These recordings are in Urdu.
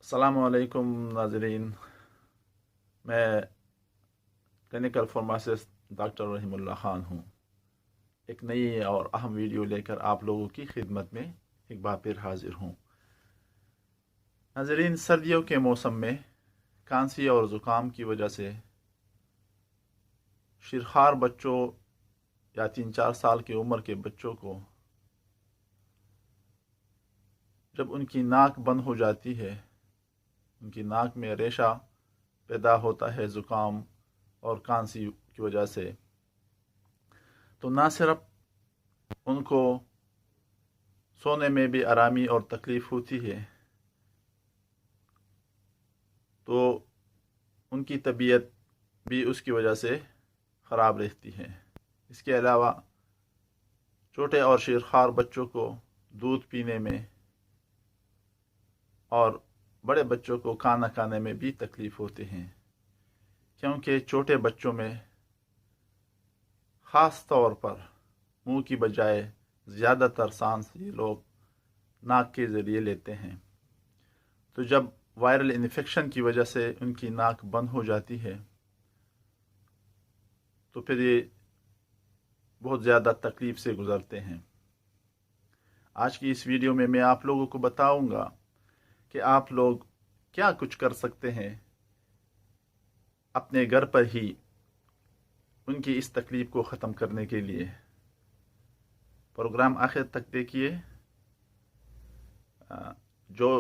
السلام علیکم ناظرین، میں کلینکل فارماسسٹ ڈاکٹر رحیم اللہ خان ہوں۔ ایک نئی اور اہم ویڈیو لے کر آپ لوگوں کی خدمت میں ایک بار پھر حاضر ہوں۔ ناظرین، سردیوں کے موسم میں کھانسی اور زکام کی وجہ سے شیرخوار بچوں یا 3-4 سال کی عمر کے بچوں کو جب ان کی ناک بند ہو جاتی ہے، ان کی ناک میں ریشہ پیدا ہوتا ہے زکام اور کھانسی کی وجہ سے، تو نہ صرف ان کو سونے میں بھی آرامی اور تکلیف ہوتی ہے، تو ان کی طبیعت بھی اس کی وجہ سے خراب رہتی ہے۔ اس کے علاوہ چھوٹے اور شیرخوار بچوں کو دودھ پینے میں اور بڑے بچوں کو کھانا کھانے میں بھی تکلیف ہوتی ہیں، کیونکہ چھوٹے بچوں میں خاص طور پر منہ کی بجائے زیادہ تر سانس یہ لوگ ناک کے ذریعے لیتے ہیں، تو جب وائرل انفیکشن کی وجہ سے ان کی ناک بند ہو جاتی ہے تو پھر یہ بہت زیادہ تکلیف سے گزرتے ہیں۔ آج کی اس ویڈیو میں آپ لوگوں کو بتاؤں گا کہ آپ لوگ کیا کچھ کر سکتے ہیں اپنے گھر پر ہی ان کی اس تکلیف کو ختم کرنے کے لیے۔ پروگرام آخر تک دیکھیے۔ جو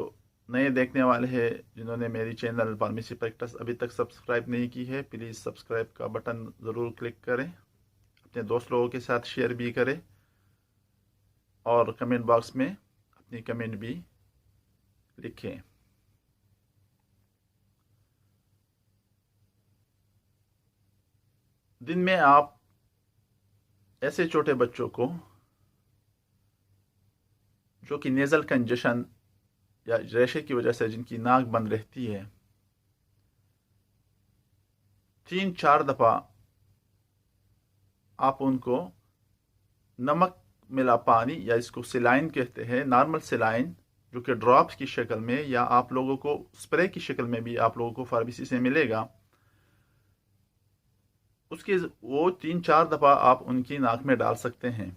نئے دیکھنے والے ہیں، جنہوں نے میری چینل فارمیسی پریکٹس ابھی تک سبسکرائب نہیں کی ہے، پلیز سبسکرائب کا بٹن ضرور کلک کریں، اپنے دوست لوگوں کے ساتھ شیئر بھی کریں، اور کمنٹ باکس میں اپنی کمنٹ بھی لکھیں۔ دن میں آپ ایسے چھوٹے بچوں کو جو کہ نیزل کنجیشن یا ریشے کی وجہ سے جن کی ناک بند رہتی ہے، 3-4 دفعہ آپ ان کو نمک ملا پانی، یا اس کو سلائن کہتے ہیں، نارمل سلائن جو کہ ڈراپس کی شکل میں یا آپ لوگوں کو اسپرے کی شکل میں بھی آپ لوگوں کو فارمیسی سے ملے گا، اس کے وہ 3-4 دفعہ آپ ان کی ناک میں ڈال سکتے ہیں۔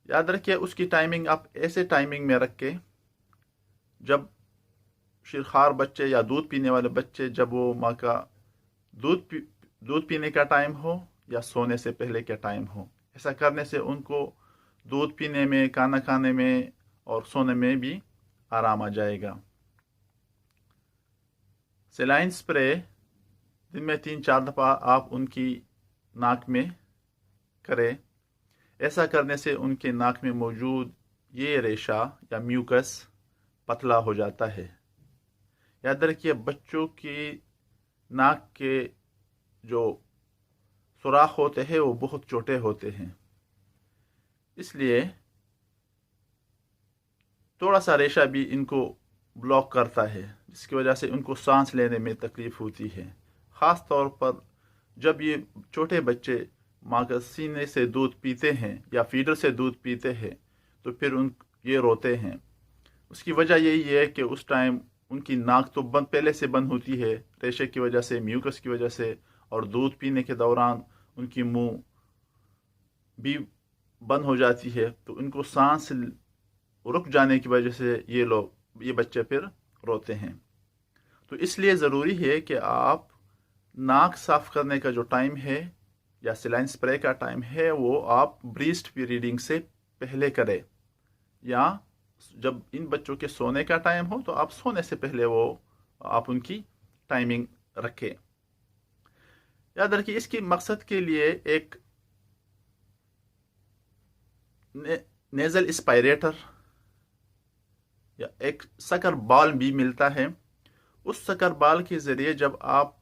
یاد رکھیے اس کی ٹائمنگ آپ ایسے ٹائمنگ میں رکھ کے جب شیرخوار بچے یا دودھ پینے والے بچے، جب وہ ماں کا دودھ پینے کا ٹائم ہو یا سونے سے پہلے کا ٹائم ہو۔ ایسا کرنے سے ان کو دودھ پینے میں، کھانا کھانے میں اور سونے میں بھی آرام آ جائے گا۔ سیلائن سپرے دن میں 3-4 دفعہ آپ ان کی ناک میں کریں۔ ایسا کرنے سے ان کے ناک میں موجود یہ ریشہ یا میوکس پتلا ہو جاتا ہے۔ یاد رکھیے بچوں کی ناک کے جو سوراخ ہوتے ہیں وہ بہت چھوٹے ہوتے ہیں، اس لیے تھوڑا سا ریشہ بھی ان کو بلاک کرتا ہے، جس کی وجہ سے ان کو سانس لینے میں تکلیف ہوتی ہے۔ خاص طور پر جب یہ چھوٹے بچے ماں کے سینے سے دودھ پیتے ہیں یا فیڈر سے دودھ پیتے ہیں تو پھر یہ روتے ہیں۔ اس کی وجہ یہی ہے کہ اس ٹائم ان کی ناک تو پہلے سے بند ہوتی ہے، ریشے کی وجہ سے، میوکس کی وجہ سے، اور دودھ پینے کے دوران ان کی منہ بھی بند ہو جاتی ہے، تو ان کو سانس رک جانے کی وجہ سے یہ بچے پھر روتے ہیں۔ تو اس لیے ضروری ہے کہ آپ ناک صاف کرنے کا جو ٹائم ہے یا سیلائن سپرے کا ٹائم ہے وہ آپ بریسٹ فیڈنگ سے پہلے کریں، یا جب ان بچوں کے سونے کا ٹائم ہو تو آپ سونے سے پہلے آپ ان کی ٹائمنگ رکھیں۔ یاد رکھیے اس کی مقصد کے لیے ایک نیزل اسپائریٹر یا ایک سکر بال بھی ملتا ہے۔ اس سکر بال کے ذریعے جب آپ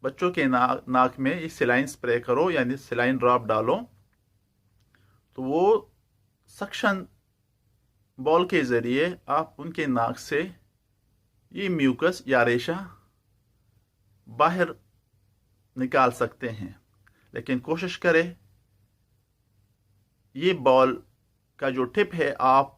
بچوں کے ناک میں یہ سیلائن سپرے کرو، یعنی سیلائن ڈراپ ڈالو، تو وہ سکشن بال کے ذریعے آپ ان کے ناک سے یہ میوکس یا ریشہ باہر نکال سکتے ہیں، لیکن کوشش کریں یہ بال کا جو ٹپ ہے آپ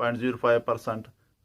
0.05%